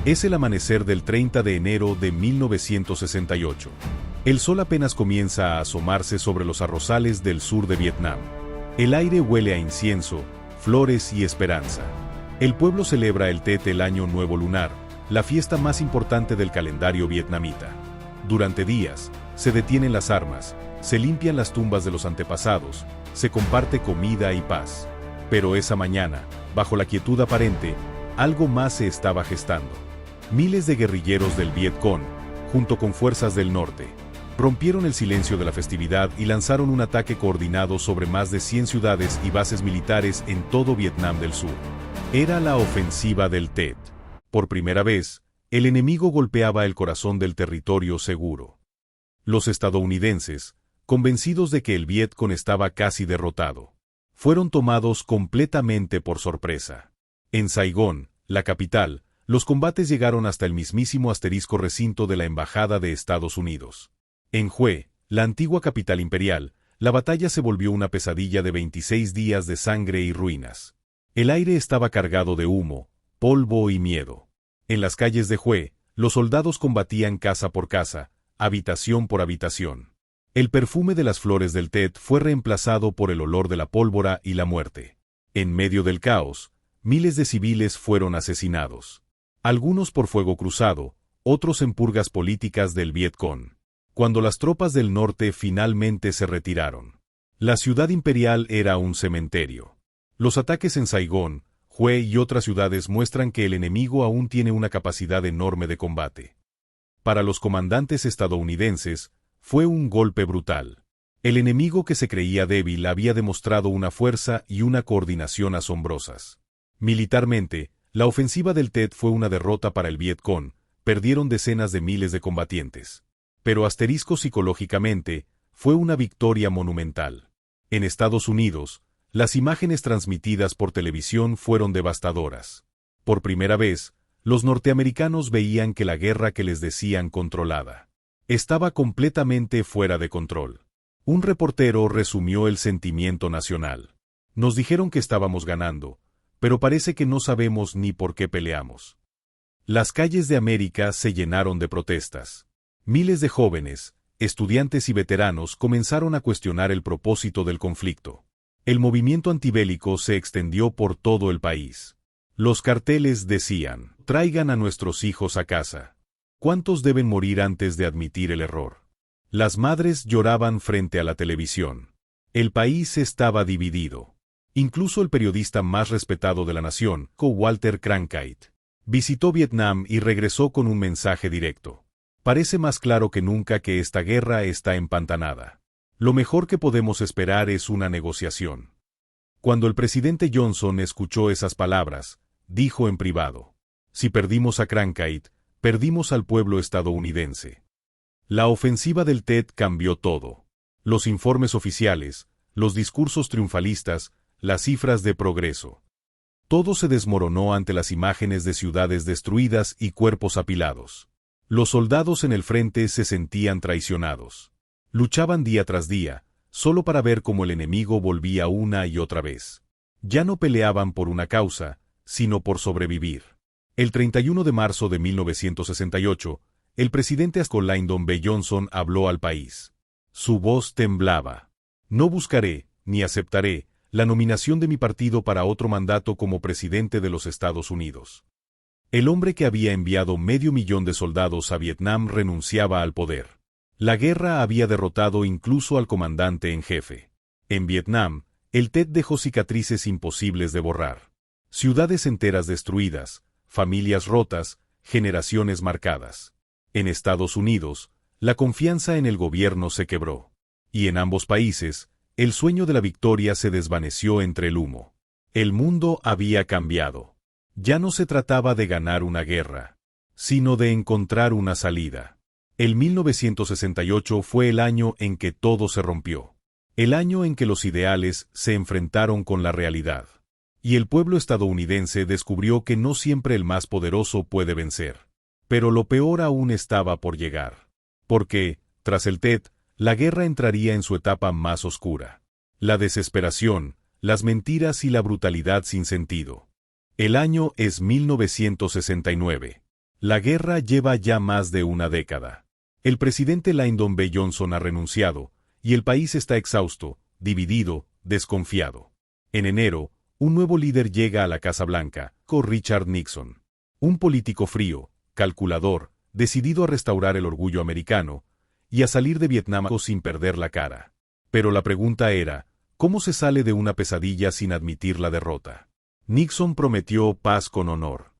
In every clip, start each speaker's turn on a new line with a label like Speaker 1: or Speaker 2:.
Speaker 1: Es el amanecer del 30 de enero de 1968. El sol apenas comienza a asomarse sobre los arrozales del sur de Vietnam. El aire huele a incienso, flores y esperanza. El pueblo celebra el Tet, el Año Nuevo Lunar, la fiesta más importante del calendario vietnamita. Durante días, se detienen las armas, se limpian las tumbas de los antepasados, se comparte comida y paz. Pero esa mañana, bajo la quietud aparente, algo más se estaba gestando. Miles de guerrilleros del Viet Cong, junto con fuerzas del norte, rompieron el silencio de la festividad y lanzaron un ataque coordinado sobre más de 100 ciudades y bases militares en todo Vietnam del Sur. Era la ofensiva del Tet. Por primera vez, el enemigo golpeaba el corazón del territorio seguro. Los estadounidenses, convencidos de que el Viet Cong estaba casi derrotado, fueron tomados completamente por sorpresa. En Saigón, la capital, los combates llegaron hasta el mismísimo asterisco recinto de la Embajada de Estados Unidos. En Hue, la antigua capital imperial, la batalla se volvió una pesadilla de 26 días de sangre y ruinas. El aire estaba cargado de humo, polvo y miedo. En las calles de Hue, los soldados combatían casa por casa, habitación por habitación. El perfume de las flores del Tet fue reemplazado por el olor de la pólvora y la muerte. En medio del caos, miles de civiles fueron asesinados. Algunos por fuego cruzado, otros en purgas políticas del Viet Cong. Cuando las tropas del norte finalmente se retiraron, la ciudad imperial era un cementerio. Los ataques en Saigón, Hue y otras ciudades muestran que el enemigo aún tiene una capacidad enorme de combate. Para los comandantes estadounidenses, fue un golpe brutal. El enemigo que se creía débil había demostrado una fuerza y una coordinación asombrosas. Militarmente, la ofensiva del Tet fue una derrota para el Viet Cong, perdieron decenas de miles de combatientes. Pero asterisco psicológicamente, fue una victoria monumental. En Estados Unidos, las imágenes transmitidas por televisión fueron devastadoras. Por primera vez, los norteamericanos veían que la guerra que les decían controlada estaba completamente fuera de control. Un reportero resumió el sentimiento nacional. Nos dijeron que estábamos ganando, pero parece que no sabemos ni por qué peleamos. Las calles de América se llenaron de protestas. Miles de jóvenes, estudiantes y veteranos comenzaron a cuestionar el propósito del conflicto. El movimiento antibélico se extendió por todo el país. Los carteles decían: «Traigan a nuestros hijos a casa. ¿Cuántos deben morir antes de admitir el error?». Las madres lloraban frente a la televisión. El país estaba dividido. Incluso el periodista más respetado de la nación, Walter Cronkite, visitó Vietnam y regresó con un mensaje directo. Parece más claro que nunca que esta guerra está empantanada. Lo mejor que podemos esperar es una negociación. Cuando el presidente Johnson escuchó esas palabras, dijo en privado: «Si perdimos a Cronkite, perdimos al pueblo estadounidense». La ofensiva del Tet cambió todo. Los informes oficiales, los discursos triunfalistas, las cifras de progreso. Todo se desmoronó ante las imágenes de ciudades destruidas y cuerpos apilados. Los soldados en el frente se sentían traicionados. Luchaban día tras día, solo para ver cómo el enemigo volvía una y otra vez. Ya no peleaban por una causa, sino por sobrevivir. El 31 de marzo de 1968, el presidente Lyndon B. Johnson habló al país. Su voz temblaba. «No buscaré, ni aceptaré, la nominación de mi partido para otro mandato como presidente de los Estados Unidos». El hombre que había enviado 500,000 de soldados a Vietnam renunciaba al poder. La guerra había derrotado incluso al comandante en jefe. En Vietnam, el Tet dejó cicatrices imposibles de borrar. Ciudades enteras destruidas, familias rotas, generaciones marcadas. En Estados Unidos, la confianza en el gobierno se quebró. Y en ambos países, el sueño de la victoria se desvaneció entre el humo. El mundo había cambiado. Ya no se trataba de ganar una guerra, sino de encontrar una salida. El 1968 fue el año en que todo se rompió. El año en que los ideales se enfrentaron con la realidad. Y el pueblo estadounidense descubrió que no siempre el más poderoso puede vencer. Pero lo peor aún estaba por llegar. Porque, tras el Tet, la guerra entraría en su etapa más oscura. La desesperación, las mentiras y la brutalidad sin sentido. El año es 1969. La guerra lleva ya más de una década. El presidente Lyndon B. Johnson ha renunciado, y el país está exhausto, dividido, desconfiado. En enero, un nuevo líder llega a la Casa Blanca, Richard Nixon. Un político frío, calculador, decidido a restaurar el orgullo americano, y a salir de Vietnam sin perder la cara. Pero la pregunta era, ¿cómo se sale de una pesadilla sin admitir la derrota? Nixon prometió paz con honor.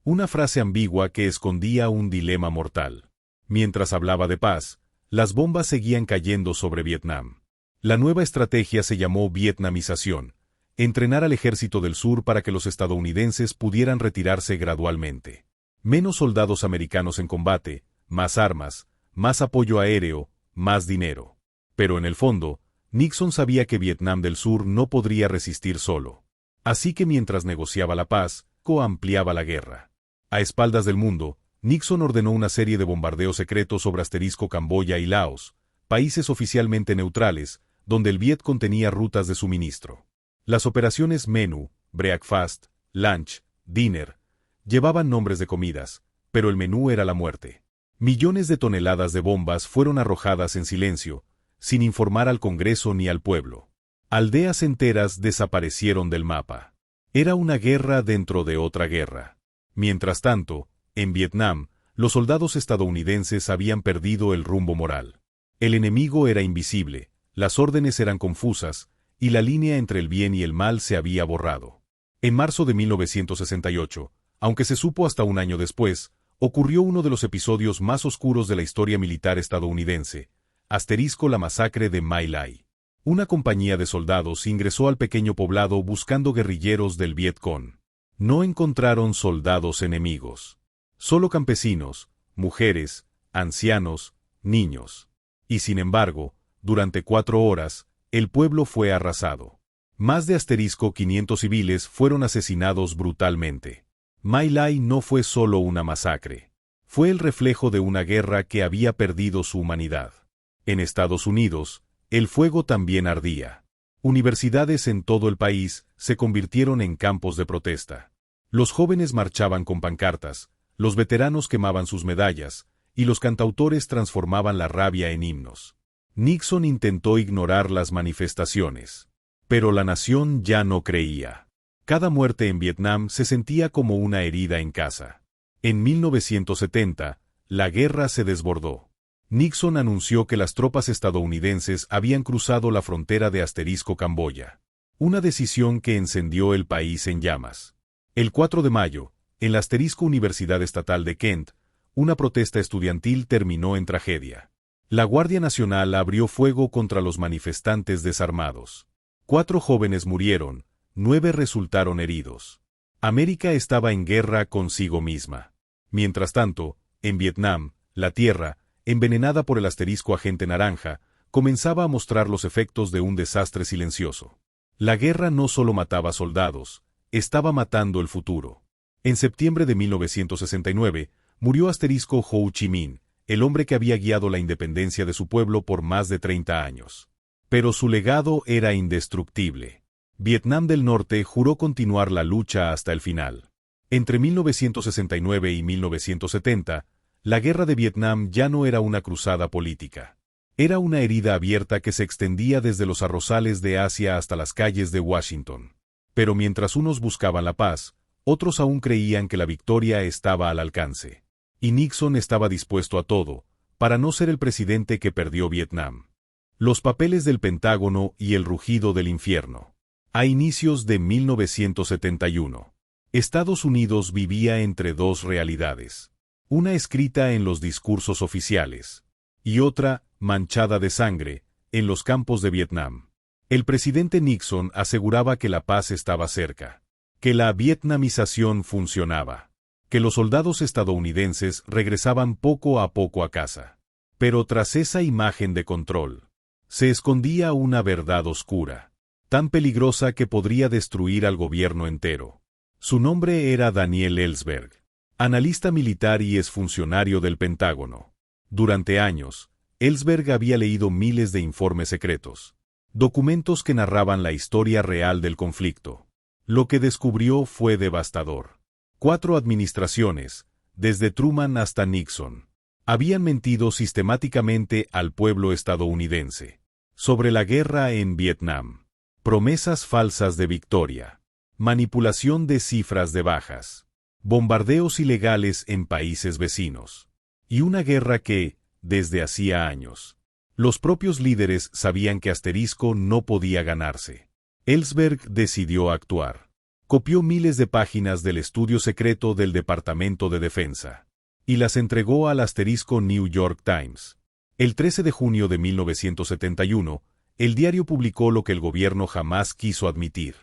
Speaker 1: Una frase ambigua que escondía un dilema mortal. Mientras hablaba de paz, las bombas seguían cayendo sobre Vietnam. La nueva estrategia se llamó vietnamización, entrenar al ejército del sur para que los estadounidenses pudieran retirarse gradualmente. Menos soldados americanos en combate, más armas, más apoyo aéreo, más dinero. Pero en el fondo, Nixon sabía que Vietnam del Sur no podría resistir solo. Así que mientras negociaba la paz, ampliaba la guerra. A espaldas del mundo, Nixon ordenó una serie de bombardeos secretos sobre Camboya y Laos, países oficialmente neutrales, donde el Viet contenía rutas de suministro. Las operaciones Menú, Breakfast, Lunch, Dinner, llevaban nombres de comidas, pero el menú era la muerte. Millones de toneladas de bombas fueron arrojadas en silencio, sin informar al Congreso ni al pueblo. Aldeas enteras desaparecieron del mapa. Era una guerra dentro de otra guerra. Mientras tanto, en Vietnam, los soldados estadounidenses habían perdido el rumbo moral. El enemigo era invisible, las órdenes eran confusas, y la línea entre el bien y el mal se había borrado. En marzo de 1968, aunque se supo hasta un año después, ocurrió uno de los episodios más oscuros de la historia militar estadounidense, la masacre de My Lai. Una compañía de soldados ingresó al pequeño poblado buscando guerrilleros del Viet Cong. No encontraron soldados enemigos. Solo campesinos, mujeres, ancianos, niños. Y sin embargo, durante 4 horas, el pueblo fue arrasado. Más de 500 civiles fueron asesinados brutalmente. My Lai no fue solo una masacre. Fue el reflejo de una guerra que había perdido su humanidad. En Estados Unidos, el fuego también ardía. Universidades en todo el país se convirtieron en campos de protesta. Los jóvenes marchaban con pancartas, los veteranos quemaban sus medallas, y los cantautores transformaban la rabia en himnos. Nixon intentó ignorar las manifestaciones. Pero la nación ya no creía. Cada muerte en Vietnam se sentía como una herida en casa. En 1970, la guerra se desbordó. Nixon anunció que las tropas estadounidenses habían cruzado la frontera de Camboya. Una decisión que encendió el país en llamas. El 4 de mayo, en la Universidad Estatal de Kent, una protesta estudiantil terminó en tragedia. La Guardia Nacional abrió fuego contra los manifestantes desarmados. 4 jóvenes murieron, 9 resultaron heridos. América estaba en guerra consigo misma. Mientras tanto, en Vietnam, la tierra, envenenada por el agente naranja, comenzaba a mostrar los efectos de un desastre silencioso. La guerra no solo mataba soldados, estaba matando el futuro. En septiembre de 1969, murió Ho Chi Minh, el hombre que había guiado la independencia de su pueblo por más de 30 años. Pero su legado era indestructible. Vietnam del Norte juró continuar la lucha hasta el final. Entre 1969 y 1970, la guerra de Vietnam ya no era una cruzada política. Era una herida abierta que se extendía desde los arrozales de Asia hasta las calles de Washington. Pero mientras unos buscaban la paz, otros aún creían que la victoria estaba al alcance. Y Nixon estaba dispuesto a todo, para no ser el presidente que perdió Vietnam. Los papeles del Pentágono y el rugido del infierno. A inicios de 1971, Estados Unidos vivía entre dos realidades. Una escrita en los discursos oficiales, y otra, manchada de sangre, en los campos de Vietnam. El presidente Nixon aseguraba que la paz estaba cerca, que la vietnamización funcionaba, que los soldados estadounidenses regresaban poco a poco a casa. Pero tras esa imagen de control, se escondía una verdad oscura, tan peligrosa que podría destruir al gobierno entero. Su nombre era Daniel Ellsberg, analista militar y exfuncionario del Pentágono. Durante años, Ellsberg había leído miles de informes secretos, documentos que narraban la historia real del conflicto. Lo que descubrió fue devastador. 4 administraciones, desde Truman hasta Nixon, habían mentido sistemáticamente al pueblo estadounidense sobre la guerra en Vietnam. Promesas falsas de victoria, manipulación de cifras de bajas, bombardeos ilegales en países vecinos, y una guerra que, desde hacía años, los propios líderes sabían que Asterisco no podía ganarse. Ellsberg decidió actuar. Copió miles de páginas del estudio secreto del Departamento de Defensa y las entregó al asterisco New York Times. El 13 de junio de 1971, el diario publicó lo que el gobierno jamás quiso admitir: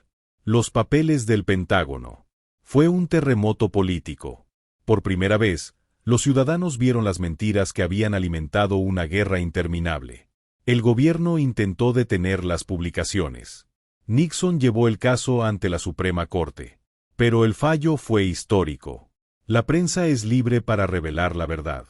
Speaker 1: los papeles del Pentágono. Fue un terremoto político. Por primera vez, los ciudadanos vieron las mentiras que habían alimentado una guerra interminable. El gobierno intentó detener las publicaciones. Nixon llevó el caso ante la Suprema Corte. Pero el fallo fue histórico. La prensa es libre para revelar la verdad.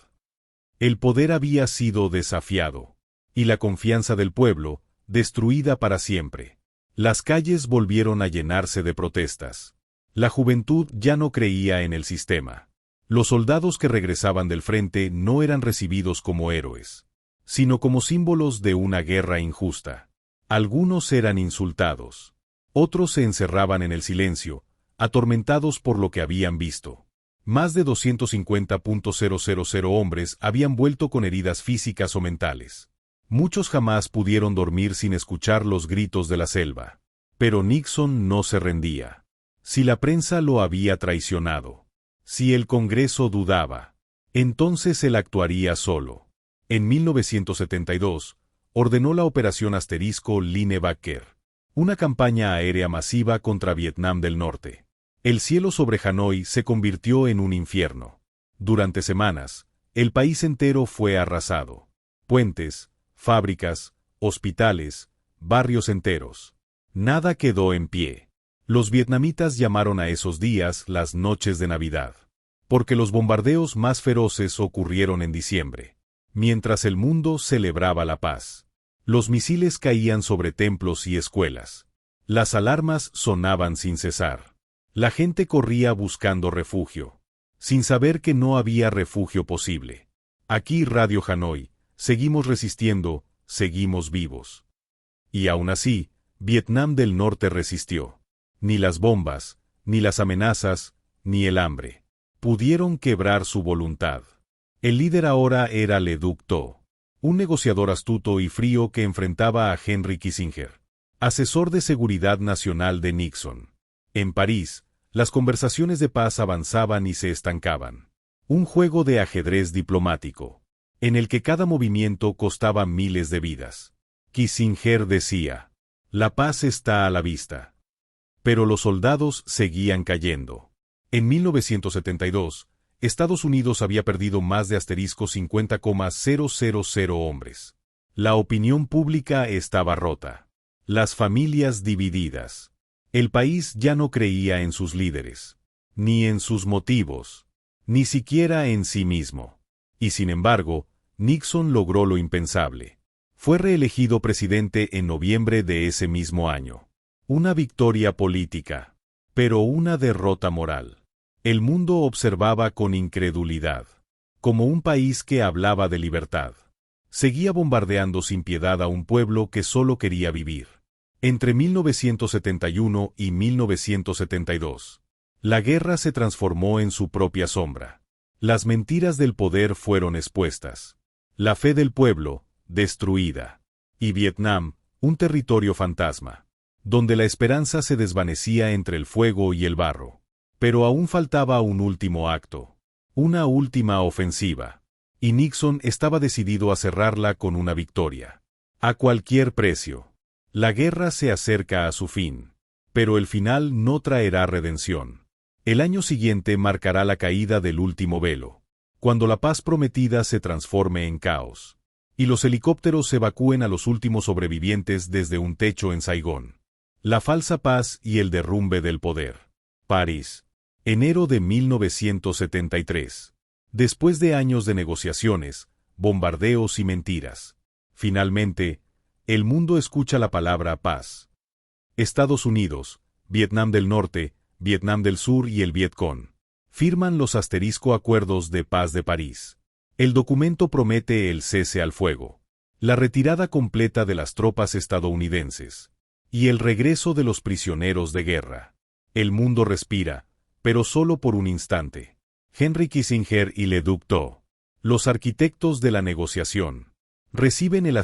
Speaker 1: El poder había sido desafiado, y la confianza del pueblo, destruida para siempre. Las calles volvieron a llenarse de protestas. La juventud ya no creía en el sistema. Los soldados que regresaban del frente no eran recibidos como héroes, sino como símbolos de una guerra injusta. Algunos eran insultados. Otros se encerraban en el silencio, atormentados por lo que habían visto. Más de 250.000 hombres habían vuelto con heridas físicas o mentales. Muchos jamás pudieron dormir sin escuchar los gritos de la selva. Pero Nixon no se rendía. Si la prensa lo había traicionado, si el Congreso dudaba, entonces él actuaría solo. En 1972, ordenó la Operación Asterisco Linebacker, una campaña aérea masiva contra Vietnam del Norte. El cielo sobre Hanoi se convirtió en un infierno. Durante semanas, el país entero fue arrasado. Puentes, fábricas, hospitales, barrios enteros. Nada quedó en pie. Los vietnamitas llamaron a esos días las noches de Navidad, porque los bombardeos más feroces ocurrieron en diciembre, mientras el mundo celebraba la paz. Los misiles caían sobre templos y escuelas. Las alarmas sonaban sin cesar. La gente corría buscando refugio, sin saber que no había refugio posible. Aquí Radio Hanoi, seguimos resistiendo, seguimos vivos. Y aún así, Vietnam del Norte resistió. Ni las bombas, ni las amenazas, ni el hambre pudieron quebrar su voluntad. El líder ahora era Le Duc Tho, un negociador astuto y frío que enfrentaba a Henry Kissinger, asesor de seguridad nacional de Nixon. En París, las conversaciones de paz avanzaban y se estancaban. Un juego de ajedrez diplomático, en el que cada movimiento costaba miles de vidas. Kissinger decía: la paz está a la vista. Pero los soldados seguían cayendo. En 1972, Estados Unidos había perdido más de 50,000 hombres. La opinión pública estaba rota. Las familias divididas. El país ya no creía en sus líderes, ni en sus motivos, ni siquiera en sí mismo. Y sin embargo, Nixon logró lo impensable. Fue reelegido presidente en noviembre de ese mismo año. Una victoria política, pero una derrota moral. El mundo observaba con incredulidad, como un país que hablaba de libertad. Seguía bombardeando sin piedad a un pueblo que solo quería vivir. Entre 1971 y 1972, la guerra se transformó en su propia sombra. Las mentiras del poder fueron expuestas. La fe del pueblo, destruida. Y Vietnam, un territorio fantasma, donde la esperanza se desvanecía entre el fuego y el barro. Pero aún faltaba un último acto, una última ofensiva. Y Nixon estaba decidido a cerrarla con una victoria. A cualquier precio. La guerra se acerca a su fin, pero el final no traerá redención. El año siguiente marcará la caída del último velo, cuando la paz prometida se transforme en caos, y los helicópteros evacúen a los últimos sobrevivientes desde un techo en Saigón. La falsa paz y el derrumbe del poder. París. Enero de 1973. Después de años de negociaciones, bombardeos y mentiras, finalmente, el mundo escucha la palabra paz. Estados Unidos, Vietnam del Norte, Vietnam del Sur y el Vietcong. Firman los Acuerdos de Paz de París. El documento promete el cese al fuego, la retirada completa de las tropas estadounidenses y el regreso de los prisioneros de guerra. El mundo respira, pero solo por un instante. Henry Kissinger y Leduc Tho, los arquitectos de la negociación, reciben el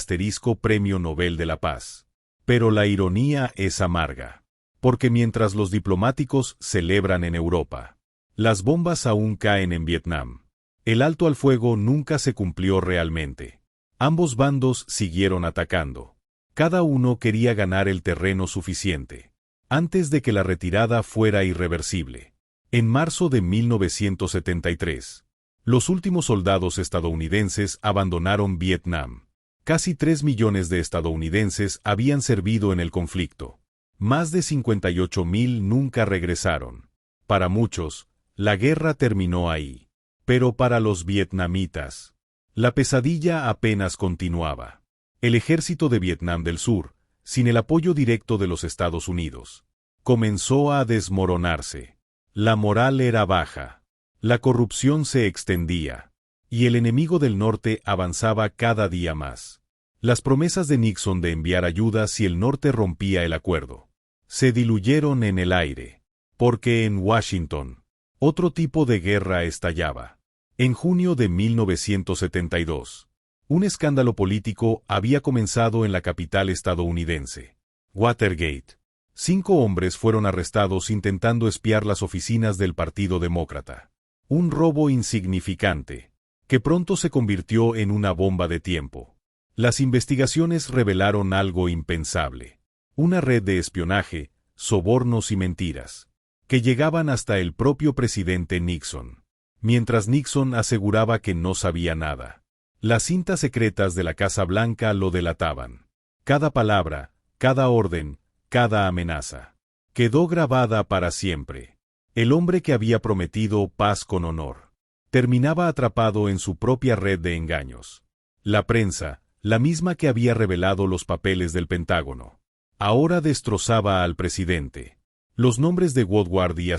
Speaker 1: Premio Nobel de la Paz. Pero la ironía es amarga, porque mientras los diplomáticos celebran en Europa, las bombas aún caen en Vietnam. El alto al fuego nunca se cumplió realmente. Ambos bandos siguieron atacando. Cada uno quería ganar el terreno suficiente, antes de que la retirada fuera irreversible. En marzo de 1973, los últimos soldados estadounidenses abandonaron Vietnam. Casi 3 millones de estadounidenses habían servido en el conflicto. Más de 58,000 nunca regresaron. Para muchos, la guerra terminó ahí. Pero para los vietnamitas, la pesadilla apenas continuaba. El ejército de Vietnam del Sur, sin el apoyo directo de los Estados Unidos, comenzó a desmoronarse. La moral era baja, la corrupción se extendía, y el enemigo del norte avanzaba cada día más. Las promesas de Nixon de enviar ayuda si el norte rompía el acuerdo se diluyeron en el aire, porque en Washington, otro tipo de guerra estallaba. En junio de 1972, un escándalo político había comenzado en la capital estadounidense. Watergate. 5 hombres fueron arrestados intentando espiar las oficinas del Partido Demócrata. Un robo insignificante, que pronto se convirtió en una bomba de tiempo. Las investigaciones revelaron algo impensable. Una red de espionaje, sobornos y mentiras, que llegaban hasta el propio presidente Nixon. Mientras Nixon aseguraba que no sabía nada, las cintas secretas de la Casa Blanca lo delataban. Cada palabra, cada orden, cada amenaza, quedó grabada para siempre. El hombre que había prometido paz con honor, terminaba atrapado en su propia red de engaños. La prensa, la misma que había revelado los papeles del Pentágono, ahora destrozaba al presidente. Los nombres de Woodward y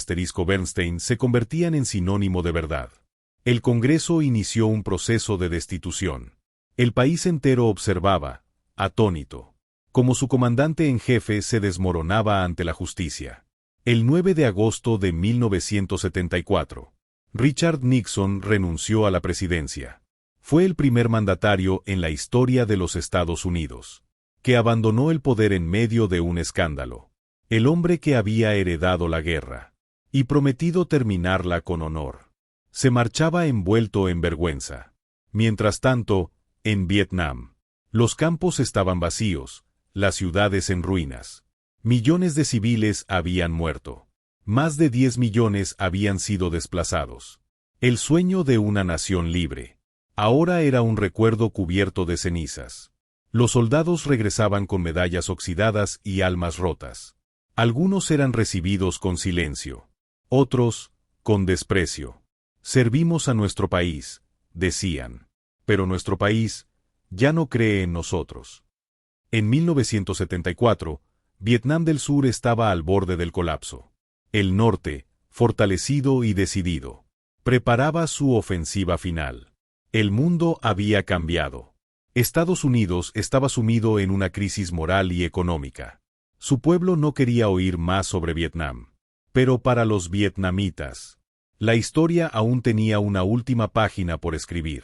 Speaker 1: Bernstein se convertían en sinónimo de verdad. El Congreso inició un proceso de destitución. El país entero observaba, atónito, cómo su comandante en jefe se desmoronaba ante la justicia. El 9 de agosto de 1974, Richard Nixon renunció a la presidencia. Fue el primer mandatario en la historia de los Estados Unidos que abandonó el poder en medio de un escándalo. El hombre que había heredado la guerra y prometido terminarla con honor, se marchaba envuelto en vergüenza. Mientras tanto, en Vietnam, los campos estaban vacíos, las ciudades en ruinas. Millones de civiles habían muerto. Más de 10 millones habían sido desplazados. El sueño de una nación libre ahora era un recuerdo cubierto de cenizas. Los soldados regresaban con medallas oxidadas y almas rotas. Algunos eran recibidos con silencio, otros, con desprecio. Servimos a nuestro país, decían, pero nuestro país ya no cree en nosotros. En 1974, Vietnam del Sur estaba al borde del colapso. El norte, fortalecido y decidido, preparaba su ofensiva final. El mundo había cambiado. Estados Unidos estaba sumido en una crisis moral y económica. Su pueblo no quería oír más sobre Vietnam. Pero para los vietnamitas, la historia aún tenía una última página por escribir.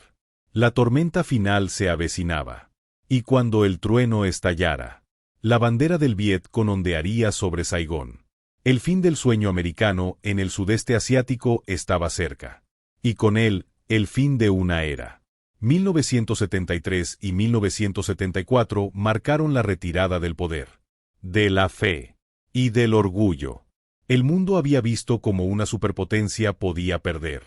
Speaker 1: La tormenta final se avecinaba. Y cuando el trueno estallara, la bandera del Vietcong ondearía sobre Saigón. El fin del sueño americano en el sudeste asiático estaba cerca. Y con él, el fin de una era. 1973 y 1974 marcaron la retirada del poder, de la fe y del orgullo. El mundo había visto cómo una superpotencia podía perder,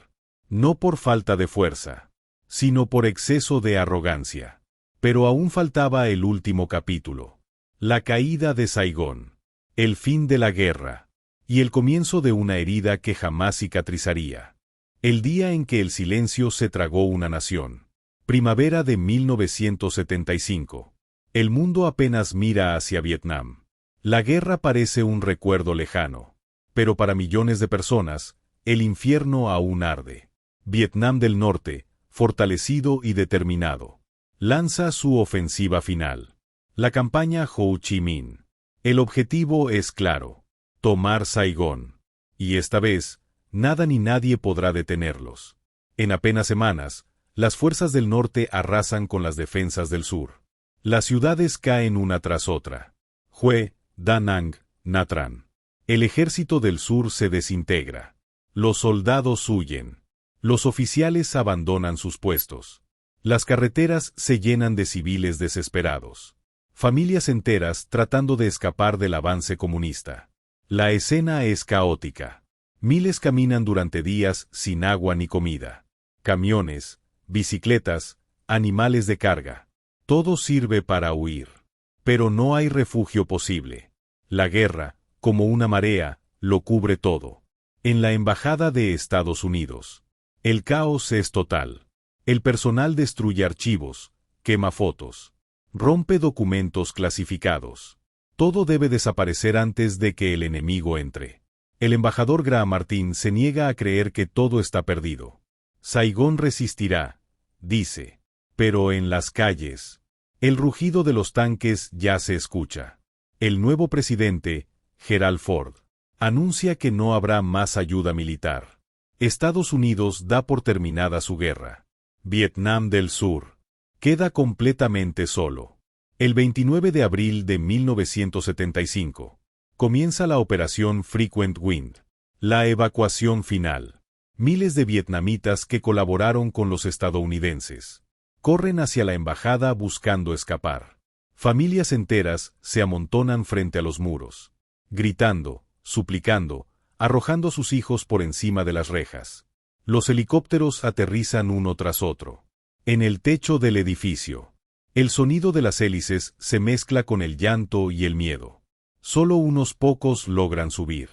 Speaker 1: no por falta de fuerza, sino por exceso de arrogancia. Pero aún faltaba el último capítulo, la caída de Saigón, el fin de la guerra y el comienzo de una herida que jamás cicatrizaría. El día en que el silencio se tragó una nación. Primavera de 1975. El mundo apenas mira hacia Vietnam. La guerra parece un recuerdo lejano, pero para millones de personas, el infierno aún arde. Vietnam del Norte, fortalecido y determinado, lanza su ofensiva final. La campaña Ho Chi Minh. El objetivo es claro: tomar Saigón. Y esta vez, nada ni nadie podrá detenerlos. En apenas semanas, las fuerzas del norte arrasan con las defensas del sur. Las ciudades caen una tras otra. Hue, Da Nang, Nha Trang. El ejército del sur se desintegra. Los soldados huyen. Los oficiales abandonan sus puestos. Las carreteras se llenan de civiles desesperados. Familias enteras tratando de escapar del avance comunista. La escena es caótica. Miles caminan durante días sin agua ni comida. Camiones, bicicletas, animales de carga. Todo sirve para huir. Pero no hay refugio posible. La guerra, como una marea, lo cubre todo. En la embajada de Estados Unidos, el caos es total. El personal destruye archivos, quema fotos, rompe documentos clasificados. Todo debe desaparecer antes de que el enemigo entre. El embajador Graham Martin se niega a creer que todo está perdido. Saigón resistirá, dice. Pero en las calles, el rugido de los tanques ya se escucha. El nuevo presidente, Gerald Ford, anuncia que no habrá más ayuda militar. Estados Unidos da por terminada su guerra. Vietnam del Sur queda completamente solo. El 29 de abril de 1975, comienza la operación Frequent Wind, la evacuación final. Miles de vietnamitas que colaboraron con los estadounidenses corren hacia la embajada buscando escapar. Familias enteras se amontonan frente a los muros, gritando, suplicando, arrojando a sus hijos por encima de las rejas. Los helicópteros aterrizan uno tras otro. En el techo del edificio, el sonido de las hélices se mezcla con el llanto y el miedo. Solo unos pocos logran subir.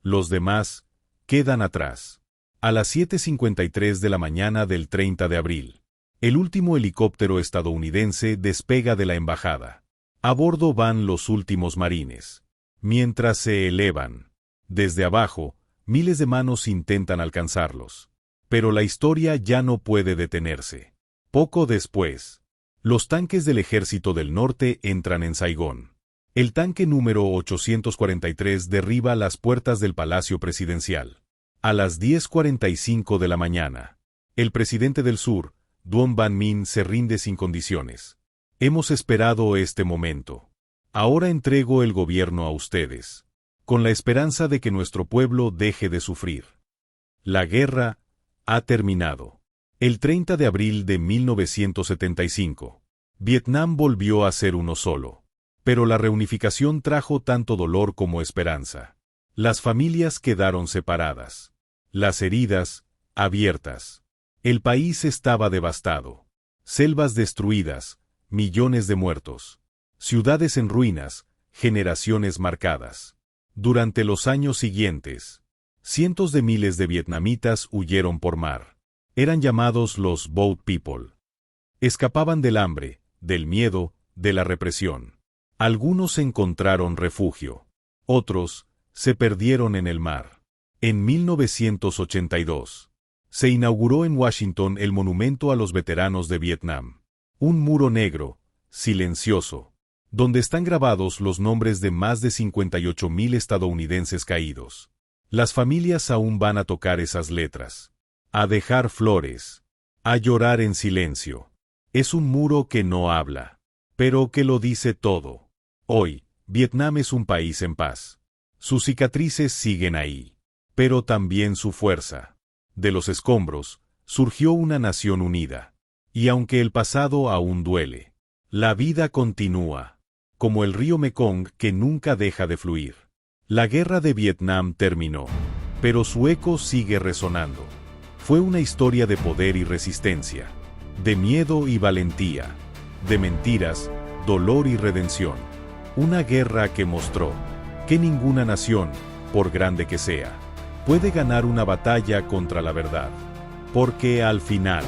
Speaker 1: Los demás quedan atrás. A las 7:53 de la mañana del 30 de abril, el último helicóptero estadounidense despega de la embajada. A bordo van los últimos marines. Mientras se elevan, desde abajo, miles de manos intentan alcanzarlos. Pero la historia ya no puede detenerse. Poco después, los tanques del Ejército del Norte entran en Saigón. El tanque número 843 derriba las puertas del Palacio Presidencial. A las 10:45 de la mañana, el presidente del Sur, Duong Van Minh, se rinde sin condiciones. Hemos esperado este momento. Ahora entrego el gobierno a ustedes, con la esperanza de que nuestro pueblo deje de sufrir. La guerra ha terminado. El 30 de abril de 1975, Vietnam volvió a ser uno solo. Pero la reunificación trajo tanto dolor como esperanza. Las familias quedaron separadas. Las heridas, abiertas. El país estaba devastado. Selvas destruidas, millones de muertos. Ciudades en ruinas, generaciones marcadas. Durante los años siguientes, cientos de miles de vietnamitas huyeron por mar. Eran llamados los Boat People. Escapaban del hambre, del miedo, de la represión. Algunos encontraron refugio. Otros se perdieron en el mar. En 1982, se inauguró en Washington el Monumento a los Veteranos de Vietnam. Un muro negro, silencioso, donde están grabados los nombres de más de 58,000 estadounidenses caídos. Las familias aún van a tocar esas letras, a dejar flores, a llorar en silencio. Es un muro que no habla, pero que lo dice todo. Hoy, Vietnam es un país en paz. Sus cicatrices siguen ahí, pero también su fuerza. De los escombros, surgió una nación unida. Y aunque el pasado aún duele, la vida continúa, como el río Mekong que nunca deja de fluir. La guerra de Vietnam terminó, pero su eco sigue resonando. Fue una historia de poder y resistencia, de miedo y valentía, de mentiras, dolor y redención. Una guerra que mostró que ninguna nación, por grande que sea, puede ganar una batalla contra la verdad. Porque al final,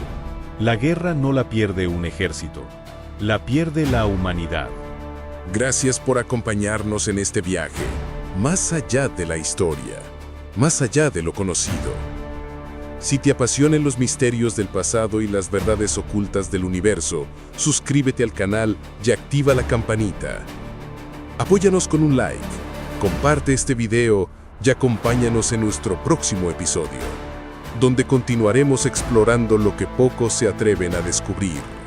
Speaker 1: la guerra no la pierde un ejército, la pierde la humanidad.
Speaker 2: Gracias por acompañarnos en este viaje, más allá de la historia. más allá de lo conocido. Si te apasionan los misterios del pasado y las verdades ocultas del universo, suscríbete al canal y activa la campanita. Apóyanos con un like, comparte este video y acompáñanos en nuestro próximo episodio, donde continuaremos explorando lo que pocos se atreven a descubrir.